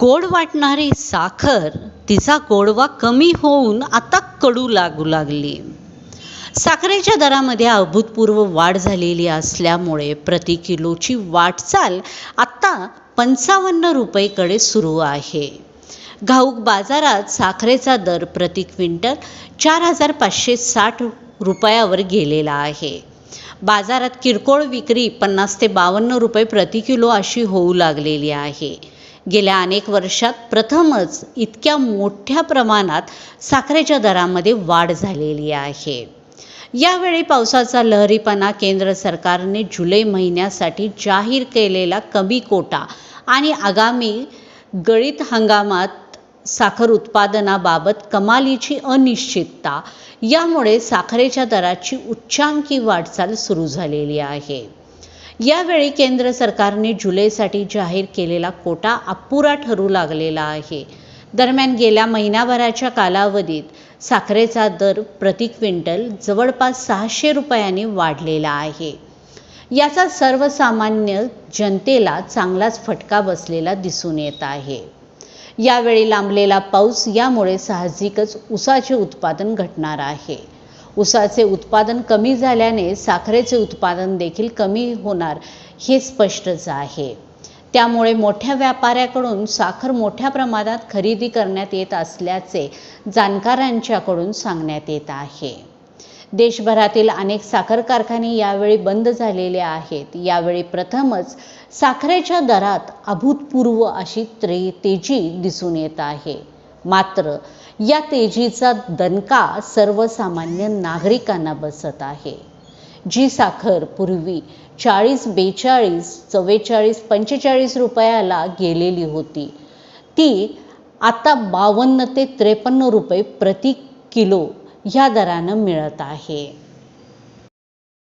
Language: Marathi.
गोड वाटणारी साखर तिचा गोडवा कमी होऊन आता कडू लागू लागली. साखरेच्या दरामध्ये अभूतपूर्व वाढ झालेली असल्यामुळे प्रति किलोची वाटचाल आता 55 रुपयेकडे सुरू आहे. घाऊक बाजारात साखरेचा दर प्रति क्विंटल 4,560 रुपयावर गेलेला आहे. बाजारात किरकोळ विक्री 50 ते 52 रुपये प्रति किलो अशी होऊ लागलेली आहे. गेल्या अनेक वर्षात प्रथमच इतक्या मोठ्या प्रमाणात साखरेच्या दरामध्ये वाढ झालेली आहे. यावेळी पावसाचा लहरीपणा, केंद्र सरकारने जुलै महिन्यासाठी जाहीर केलेला कमी कोटा आणि आगामी गळीत हंगामात साखर उत्पादनाबाबत कमालीची अनिश्चितता यामुळे साखरेच्या दराची उच्चांकी वाटचाल सुरू झालेली आहे. यावेळी केंद्र सरकारने जुलैसाठी जाहीर केलेला कोटा अपुरा ठरू लागलेला आहे. दरम्यान गेल्या महिनाभराच्या कालावधीत साखरेचा दर प्रति क्विंटल जवळपास 600 रुपयांनी वाढलेला आहे. याचा सर्वसामान्य जनतेला चांगलाच फटका बसलेला दिसून येत आहे. यावेळी लांबलेला पाऊस यामुळे साहजिकच ऊसाचे उत्पादन घटणार आहे. ऊसाचे उत्पादन कमी झाल्याने साखरेचे उत्पादन देखील कमी होणार हे स्पष्टच आहे. त्यामुळे मोठ्या व्यापाऱ्याकडून साखर मोठ्या प्रमाणात खरेदी करण्यात येत असल्याचे जाणकारांच्याकडून सांगण्यात येत आहे. देशभरातील अनेक साखर कारखाने यावेळी बंद झालेले आहेत. यावेळी प्रथमच साखरेच्या दरात अभूतपूर्व अशी तेजी दिसून येत आहे. मात्र या तेजीचा दणका सर्वसामान्य नागरिकांना बसत आहे. जी साखर पूर्वी 40, 42, 44, 45 रुपयाला गेलेली होती ती आता 52 ते 53 रुपये प्रति किलो ह्या दरानं मिळत आहे.